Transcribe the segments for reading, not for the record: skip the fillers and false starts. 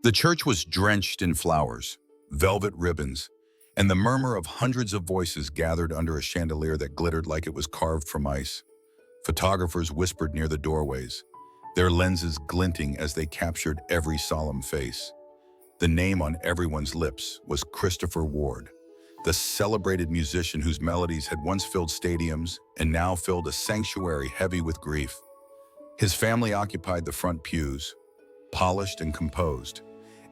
The church was drenched in flowers, velvet ribbons, and the murmur of hundreds of voices gathered under a chandelier that glittered like it was carved from ice. Photographers whispered near the doorways, their lenses glinting as they captured every solemn face. The name on everyone's lips was Christopher Ward, the celebrated musician whose melodies had once filled stadiums and now filled a sanctuary heavy with grief. His family occupied the front pews, polished and composed,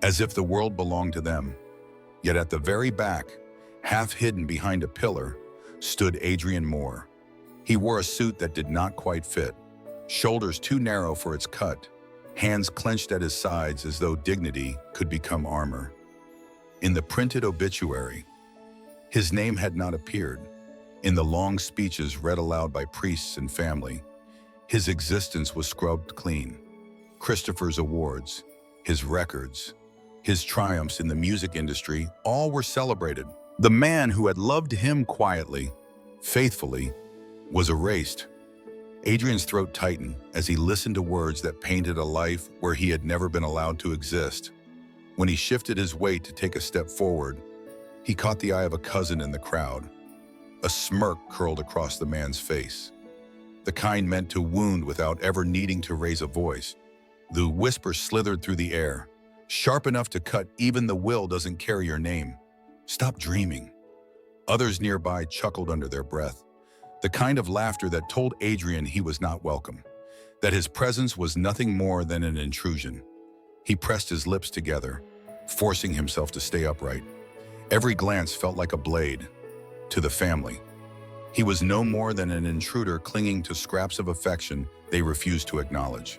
as if the world belonged to them. Yet at the very back, half hidden behind a pillar, stood Adrian Moore. He wore a suit that did not quite fit, shoulders too narrow for its cut, hands clenched at his sides as though dignity could become armor. In the printed obituary, his name had not appeared. In the long speeches read aloud by priests and family, his existence was scrubbed clean. Christopher's awards, his records, his triumphs in the music industry, all were celebrated. The man who had loved him quietly, faithfully, was erased. Adrian's throat tightened as he listened to words that painted a life where he had never been allowed to exist. When he shifted his weight to take a step forward, he caught the eye of a cousin in the crowd. A smirk curled across the man's face, the kind meant to wound without ever needing to raise a voice. The whisper slithered through the air, sharp enough to cut even the will doesn't carry your name. Stop dreaming. Others nearby chuckled under their breath, the kind of laughter that told Adrian he was not welcome, that his presence was nothing more than an intrusion. He pressed his lips together, forcing himself to stay upright. Every glance felt like a blade. To the family, he was no more than an intruder clinging to scraps of affection they refused to acknowledge.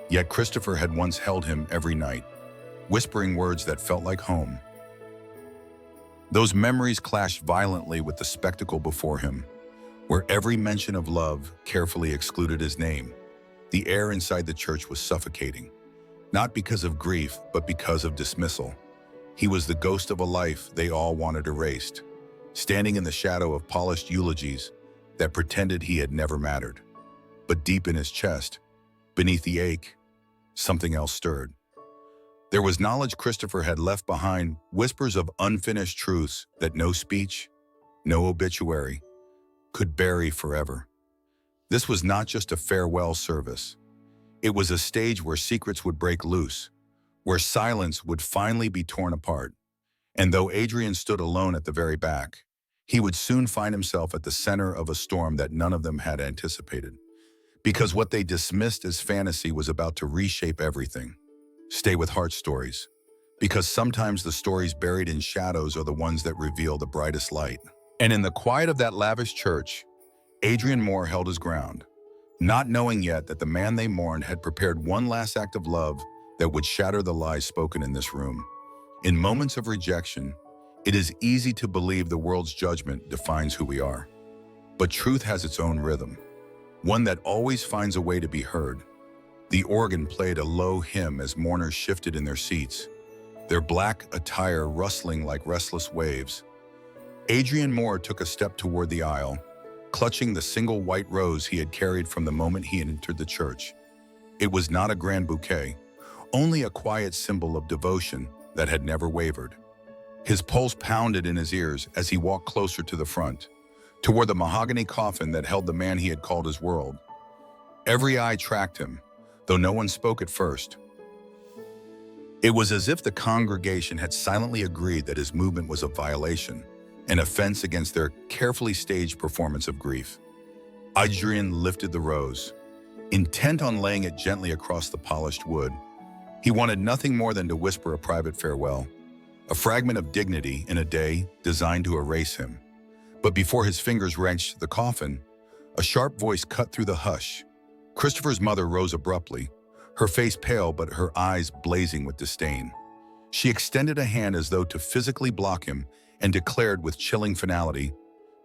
Yet Christopher had once held him every night, whispering words that felt like home. Those memories clashed violently with the spectacle before him, where every mention of love carefully excluded his name. The air inside the church was suffocating, not because of grief, but because of dismissal. He was the ghost of a life they all wanted erased, standing in the shadow of polished eulogies that pretended he had never mattered. But deep in his chest, beneath the ache, something else stirred. There was knowledge Christopher had left behind, whispers of unfinished truths that no speech, no obituary, could bury forever. This was not just a farewell service. It was a stage where secrets would break loose, where silence would finally be torn apart. And though Adrian stood alone at the very back, he would soon find himself at the center of a storm that none of them had anticipated. Because what they dismissed as fantasy was about to reshape everything. Stay with heart stories, because sometimes the stories buried in shadows are the ones that reveal the brightest light. And in the quiet of that lavish church, Adrian Moore held his ground, not knowing yet that the man they mourned had prepared one last act of love that would shatter the lies spoken in this room. In moments of rejection, it is easy to believe the world's judgment defines who we are. But truth has its own rhythm, one that always finds a way to be heard. The organ played a low hymn as mourners shifted in their seats, their black attire rustling like restless waves. Adrian Moore took a step toward the aisle, clutching the single white rose he had carried from the moment he had entered the church. It was not a grand bouquet, only a quiet symbol of devotion that had never wavered. His pulse pounded in his ears as he walked closer to the front, toward the mahogany coffin that held the man he had called his world. Every eye tracked him, though no one spoke at first. It was as if the congregation had silently agreed that his movement was a violation, an offense against their carefully staged performance of grief. Adrian lifted the rose, intent on laying it gently across the polished wood. He wanted nothing more than to whisper a private farewell, a fragment of dignity in a day designed to erase him. But before his fingers wrenched the coffin, a sharp voice cut through the hush. Christopher's mother rose abruptly, her face pale but her eyes blazing with disdain. She extended a hand as though to physically block him and declared with chilling finality,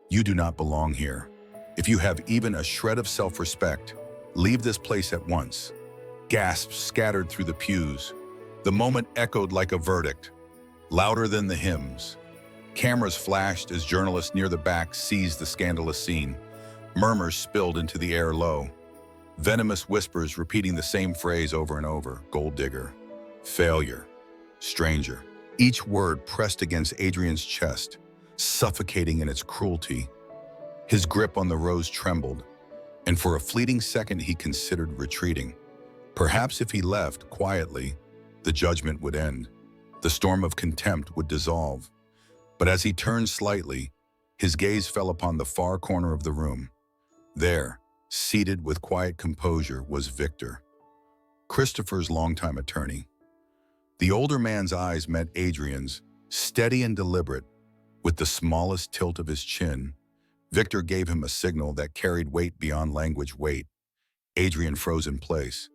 "You do not belong here. If you have even a shred of self-respect, leave this place at once." Gasps scattered through the pews. The moment echoed like a verdict, louder than the hymns. Cameras flashed as journalists near the back seized the scandalous scene. Murmurs spilled into the air low, venomous whispers repeating the same phrase over and over: gold digger, failure, stranger. Each word pressed against Adrian's chest, suffocating in its cruelty. His grip on the rose trembled, and for a fleeting second he considered retreating. Perhaps if he left quietly, the judgment would end. The storm of contempt would dissolve. But as he turned slightly, his gaze fell upon the far corner of the room. There, seated with quiet composure, was Victor, Christopher's longtime attorney. The older man's eyes met Adrian's, steady and deliberate. With the smallest tilt of his chin, Victor gave him a signal that carried weight beyond language. Wait. Adrian froze in place.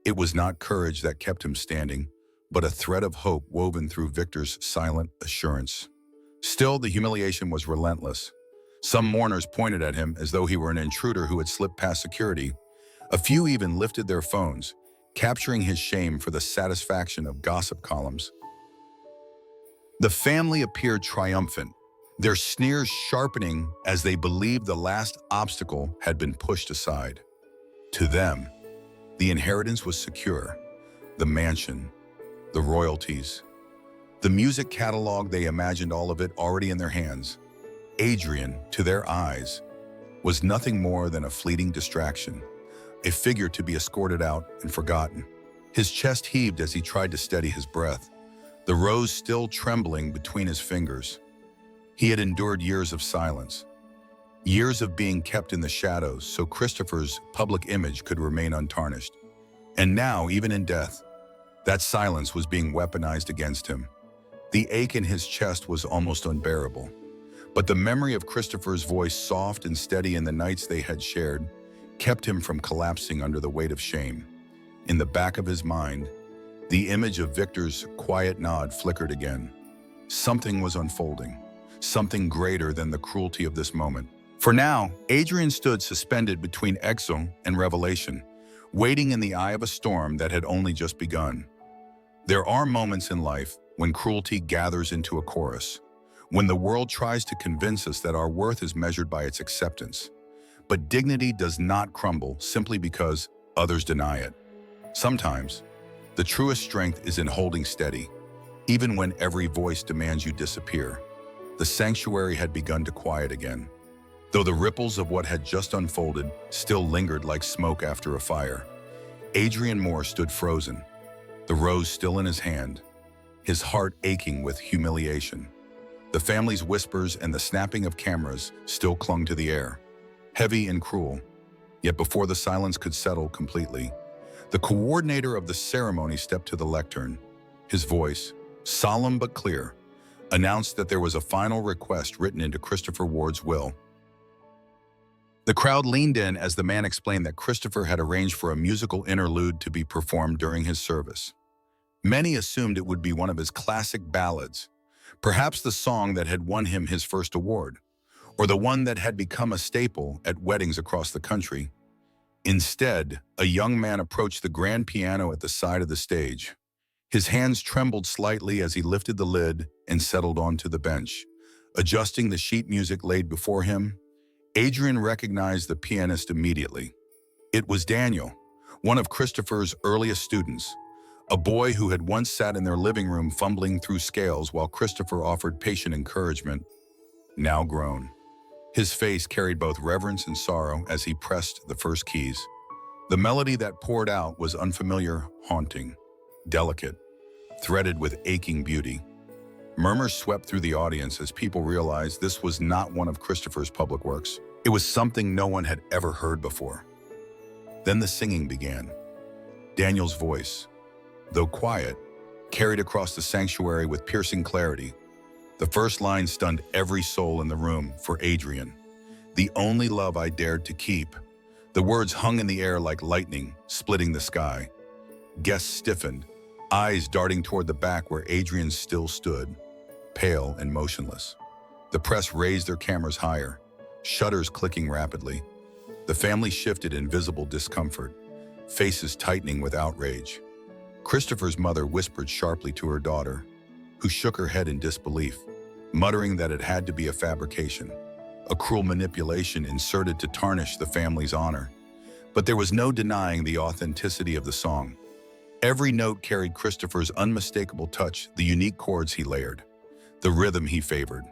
It was not courage that kept him standing, but a thread of hope woven through Victor's silent assurance. Still, the humiliation was relentless. Some mourners pointed at him as though he were an intruder who had slipped past security. A few even lifted their phones, capturing his shame for the satisfaction of gossip columns. The family appeared triumphant, their sneers sharpening as they believed the last obstacle had been pushed aside. To them, the inheritance was secure. The mansion, the royalties, the music catalog, they imagined all of it already in their hands. Adrian, to their eyes, was nothing more than a fleeting distraction, a figure to be escorted out and forgotten. His chest heaved as he tried to steady his breath, the rose still trembling between his fingers. He had endured years of silence, years of being kept in the shadows so Christopher's public image could remain untarnished. And now, even in death, that silence was being weaponized against him. The ache in his chest was almost unbearable. But the memory of Christopher's voice, soft and steady in the nights they had shared, kept him from collapsing under the weight of shame. In the back of his mind, the image of Victor's quiet nod flickered again. Something was unfolding, something greater than the cruelty of this moment. For now, Adrian stood suspended between exile and revelation, waiting in the eye of a storm that had only just begun. There are moments in life when cruelty gathers into a chorus, when the world tries to convince us that our worth is measured by its acceptance. But dignity does not crumble simply because others deny it. Sometimes, the truest strength is in holding steady, even when every voice demands you disappear. The sanctuary had begun to quiet again, though the ripples of what had just unfolded still lingered like smoke after a fire. Adrian Moore stood frozen, the rose still in his hand, his heart aching with humiliation. The family's whispers and the snapping of cameras still clung to the air, heavy and cruel. Yet before the silence could settle completely, the coordinator of the ceremony stepped to the lectern. His voice, solemn but clear, announced that there was a final request written into Christopher Ward's will. The crowd leaned in as the man explained that Christopher had arranged for a musical interlude to be performed during his service. Many assumed it would be one of his classic ballads, perhaps the song that had won him his first award, or the one that had become a staple at weddings across the country. Instead, a young man approached the grand piano at the side of the stage. His hands trembled slightly as he lifted the lid and settled onto the bench. Adjusting the sheet music laid before him, Adrian recognized the pianist immediately. It was Daniel, one of Christopher's earliest students, a boy who had once sat in their living room fumbling through scales while Christopher offered patient encouragement. Now grown, his face carried both reverence and sorrow as he pressed the first keys. The melody that poured out was unfamiliar, haunting, delicate, threaded with aching beauty. Murmurs swept through the audience as people realized this was not one of Christopher's public works. It was something no one had ever heard before. Then the singing began. Daniel's voice, though quiet, carried across the sanctuary with piercing clarity. The first line stunned every soul in the room. For Adrian, the only love I dared to keep. The words hung in the air like lightning, splitting the sky. Guests stiffened, eyes darting toward the back where Adrian still stood, pale and motionless. The press raised their cameras higher, shutters clicking rapidly. The family shifted in visible discomfort, faces tightening with outrage. Christopher's mother whispered sharply to her daughter, who shook her head in disbelief, muttering that it had to be a fabrication, a cruel manipulation inserted to tarnish the family's honor. But there was no denying the authenticity of the song. Every note carried Christopher's unmistakable touch, the unique chords he layered, the rhythm he favored,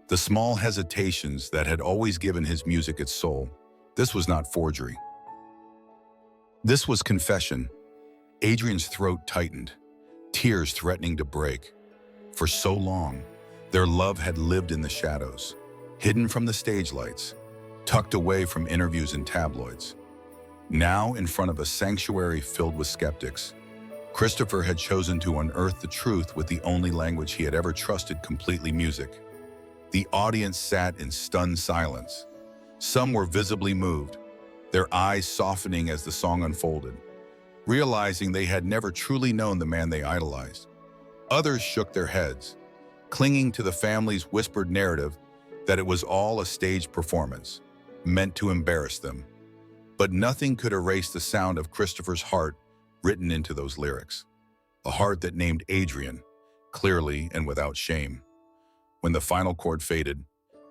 the small hesitations that had always given his music its soul. This was not forgery. This was confession. Adrian's throat tightened, tears threatening to break. For so long, their love had lived in the shadows, hidden from the stage lights, tucked away from interviews and tabloids. Now, in front of a sanctuary filled with skeptics, Christopher had chosen to unearth the truth with the only language he had ever trusted completely: music. The audience sat in stunned silence. Some were visibly moved, their eyes softening as the song unfolded, realizing they had never truly known the man they idolized. Others shook their heads, clinging to the family's whispered narrative that it was all a staged performance, meant to embarrass them. But nothing could erase the sound of Christopher's heart written into those lyrics, a heart that named Adrian, clearly and without shame. When the final chord faded,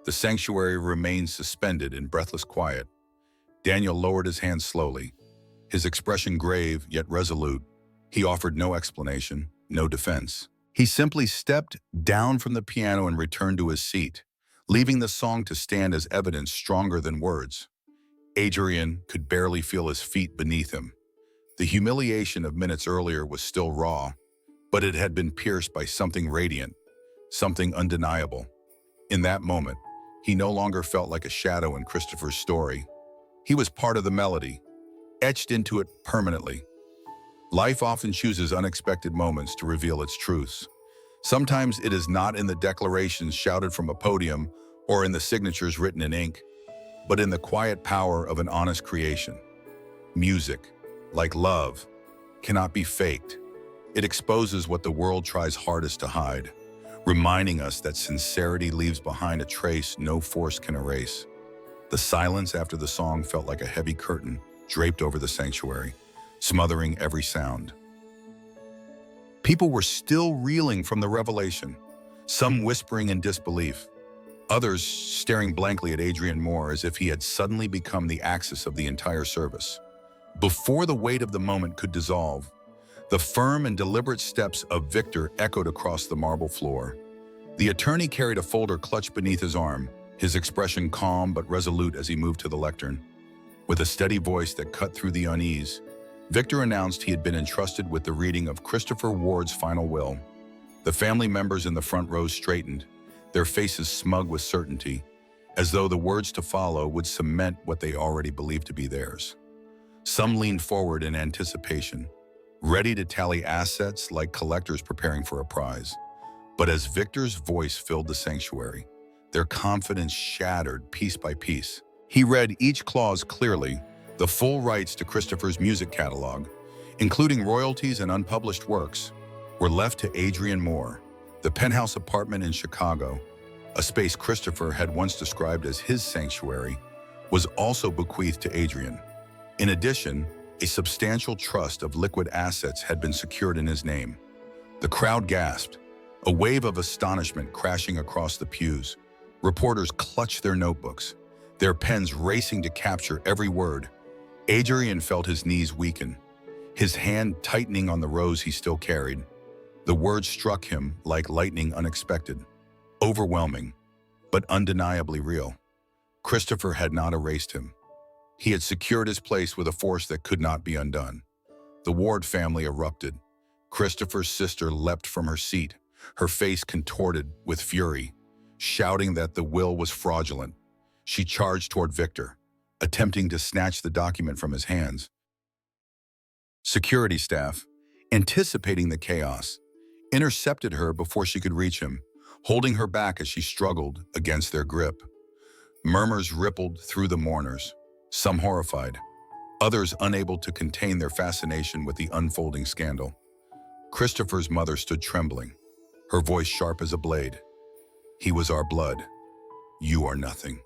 the sanctuary remained suspended in breathless quiet. Daniel lowered his hand slowly, his expression grave yet resolute. He offered no explanation, no defense. He simply stepped down from the piano and returned to his seat, leaving the song to stand as evidence stronger than words. Adrian could barely feel his feet beneath him. The humiliation of minutes earlier was still raw, but it had been pierced by something radiant, something undeniable. In that moment, he no longer felt like a shadow in Christopher's story. He was part of the melody, etched into it permanently. Life often chooses unexpected moments to reveal its truths. Sometimes it is not in the declarations shouted from a podium or in the signatures written in ink, but in the quiet power of an honest creation. Music, like love, cannot be faked. It exposes what the world tries hardest to hide, reminding us that sincerity leaves behind a trace no force can erase. The silence after the song felt like a heavy curtain draped over the sanctuary, smothering every sound. People were still reeling from the revelation, some whispering in disbelief, others staring blankly at Adrian Moore as if he had suddenly become the axis of the entire service. Before the weight of the moment could dissolve, the firm and deliberate steps of Victor echoed across the marble floor. The attorney carried a folder clutched beneath his arm, his expression calm but resolute as he moved to the lectern. With a steady voice that cut through the unease, Victor announced he had been entrusted with the reading of Christopher Ward's final will. The family members in the front row straightened, their faces smug with certainty, as though the words to follow would cement what they already believed to be theirs. Some leaned forward in anticipation, ready to tally assets like collectors preparing for a prize. But as Victor's voice filled the sanctuary, their confidence shattered piece by piece. He read each clause clearly: the full rights to Christopher's music catalog, including royalties and unpublished works, were left to Adrian Moore. The penthouse apartment in Chicago, a space Christopher had once described as his sanctuary, was also bequeathed to Adrian. In addition, a substantial trust of liquid assets had been secured in his name. The crowd gasped, a wave of astonishment crashing across the pews. Reporters clutched their notebooks, their pens racing to capture every word. Adrian felt his knees weaken, his hand tightening on the rose he still carried. The words struck him like lightning, unexpected, overwhelming, but undeniably real. Christopher had not erased him. He had secured his place with a force that could not be undone. The Ward family erupted. Christopher's sister leapt from her seat, her face contorted with fury, shouting that the will was fraudulent. She charged toward Victor, attempting to snatch the document from his hands. Security staff, anticipating the chaos, intercepted her before she could reach him, holding her back as she struggled against their grip. Murmurs rippled through the mourners, some horrified, others unable to contain their fascination with the unfolding scandal. Christopher's mother stood trembling, her voice sharp as a blade. "He was our blood. You are nothing.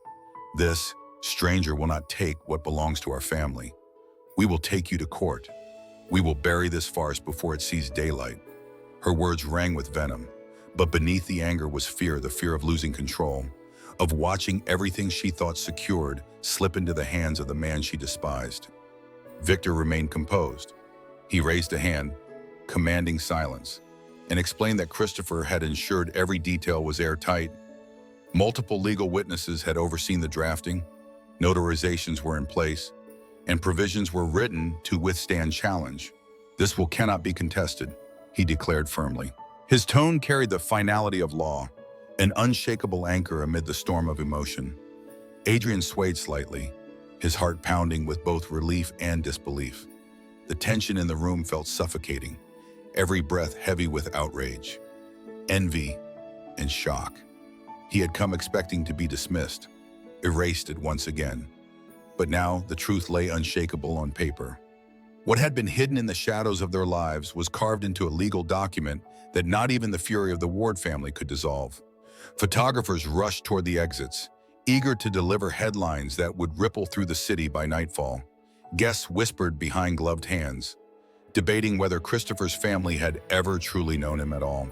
This stranger will not take what belongs to our family. We will take you to court. We will bury this farce before it sees daylight." Her words rang with venom, but beneath the anger was fear, the fear of losing control, of watching everything she thought secured slip into the hands of the man she despised. Victor remained composed. He raised a hand, commanding silence, and explained that Christopher had ensured every detail was airtight. Multiple legal witnesses had overseen the drafting, notarizations were in place, and provisions were written to withstand challenge. This will cannot be contested, he declared firmly. His tone carried the finality of law, an unshakable anchor amid the storm of emotion. Adrian swayed slightly, his heart pounding with both relief and disbelief. The tension in the room felt suffocating, every breath heavy with outrage, envy, and shock. He had come expecting to be dismissed, erased once again. But now the truth lay unshakable on paper. What had been hidden in the shadows of their lives was carved into a legal document that not even the fury of the Ward family could dissolve. Photographers rushed toward the exits, eager to deliver headlines that would ripple through the city by nightfall. Guests whispered behind gloved hands, debating whether Christopher's family had ever truly known him at all.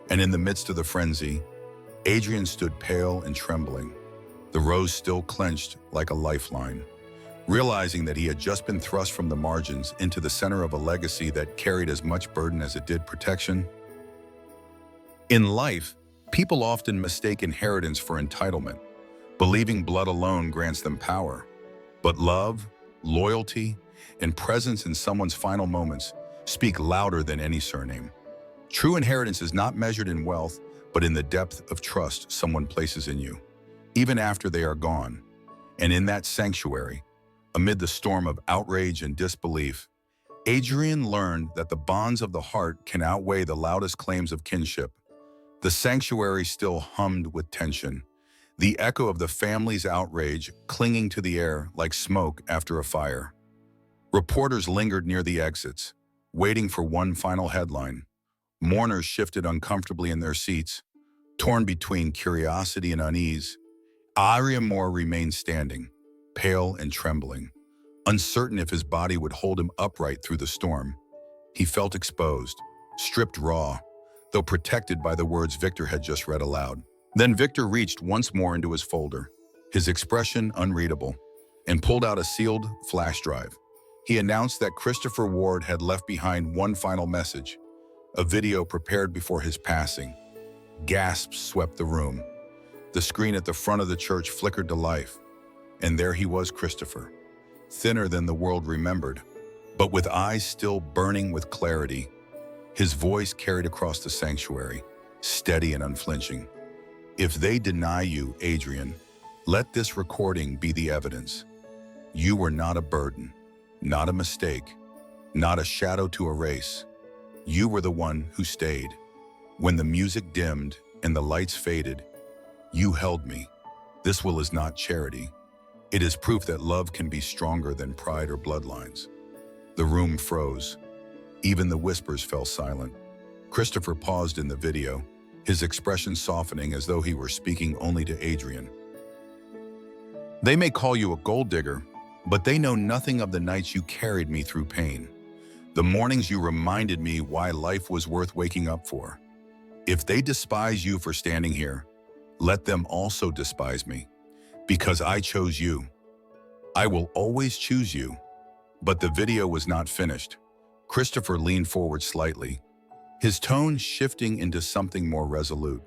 And in the midst of the frenzy, Adrian stood pale and trembling, the rose still clenched like a lifeline, realizing that he had just been thrust from the margins into the center of a legacy that carried as much burden as it did protection. In life, people often mistake inheritance for entitlement, believing blood alone grants them power. But love, loyalty, and presence in someone's final moments speak louder than any surname. True inheritance is not measured in wealth, but in the depth of trust someone places in you, even after they are gone. And in that sanctuary, amid the storm of outrage and disbelief, Adrian learned that the bonds of the heart can outweigh the loudest claims of kinship. The sanctuary still hummed with tension, the echo of the family's outrage clinging to the air like smoke after a fire. Reporters lingered near the exits, waiting for one final headline. Mourners shifted uncomfortably in their seats, torn between curiosity and unease. Adrian Moore remained standing, pale and trembling, uncertain if his body would hold him upright through the storm. He felt exposed, stripped raw, though protected by the words Victor had just read aloud. Then Victor reached once more into his folder, his expression unreadable, and pulled out a sealed flash drive. He announced that Christopher Ward had left behind one final message, a video prepared before his passing. Gasps swept the room. The screen at the front of the church flickered to life, and there he was, Christopher, thinner than the world remembered, but with eyes still burning with clarity. His voice carried across the sanctuary, steady and unflinching. If they deny you, Adrian, let this recording be the evidence. You were not a burden, not a mistake, not a shadow to erase. You were the one who stayed. When the music dimmed and the lights faded, you held me. This will is not charity. It is proof that love can be stronger than pride or bloodlines. The room froze. Even the whispers fell silent. Christopher paused in the video, his expression softening as though he were speaking only to Adrian. They may call you a gold digger, but they know nothing of the nights you carried me through pain. The mornings you reminded me why life was worth waking up for. If they despise you for standing here, let them also despise me, because I chose you. I will always choose you. But the video was not finished. Christopher leaned forward slightly, his tone shifting into something more resolute.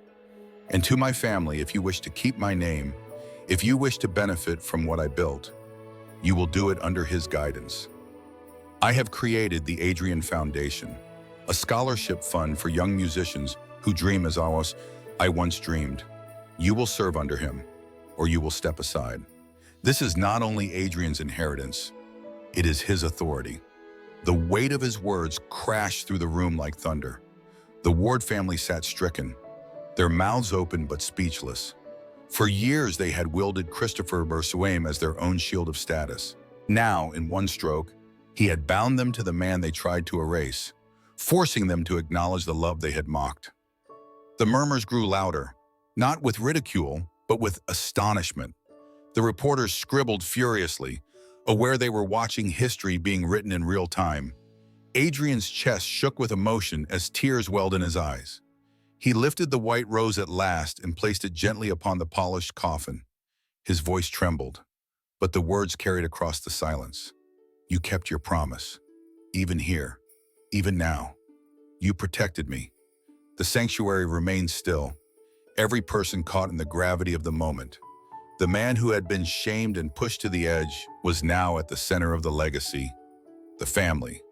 And to my family, if you wish to keep my name, if you wish to benefit from what I built, you will do it under his guidance. I have created the Adrian Foundation, a scholarship fund for young musicians who dream as I once dreamed. You will serve under him, or you will step aside. This is not only Adrian's inheritance, it is his authority. The weight of his words crashed through the room like thunder. The Ward family sat stricken, their mouths open but speechless. For years they had wielded Christopher Bersuame as their own shield of status. Now, in one stroke, he had bound them to the man they tried to erase, forcing them to acknowledge the love they had mocked. The murmurs grew louder, not with ridicule, but with astonishment. The reporters scribbled furiously, aware they were watching history being written in real time. Adrian's chest shook with emotion as tears welled in his eyes. He lifted the white rose at last and placed it gently upon the polished coffin. His voice trembled, but the words carried across the silence. You kept your promise, even here, even now. You protected me. The sanctuary remained still, every person caught in the gravity of the moment. The man who had been shamed and pushed to the edge was now at the center of the legacy. The family,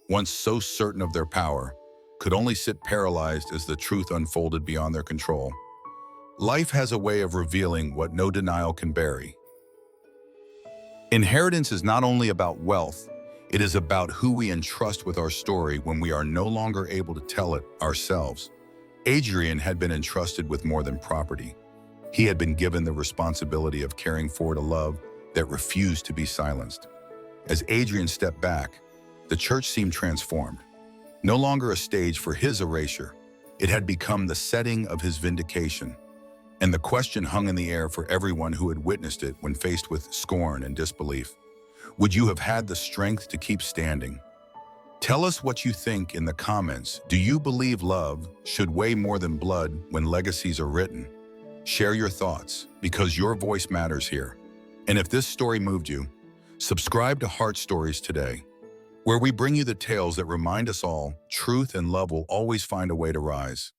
once so certain of their power, could only sit paralyzed as the truth unfolded beyond their control. Life has a way of revealing what no denial can bury. Inheritance is not only about wealth, it is about who we entrust with our story when we are no longer able to tell it ourselves. Adrian had been entrusted with more than property. He had been given the responsibility of caring forward a love that refused to be silenced. As Adrian stepped back, the church seemed transformed. No longer a stage for his erasure, it had become the setting of his vindication. And the question hung in the air for everyone who had witnessed it when faced with scorn and disbelief. Would you have had the strength to keep standing? Tell us what you think in the comments. Do you believe love should weigh more than blood when legacies are written? Share your thoughts, because your voice matters here. And if this story moved you, subscribe to Heart Stories today, where we bring you the tales that remind us all truth and love will always find a way to rise.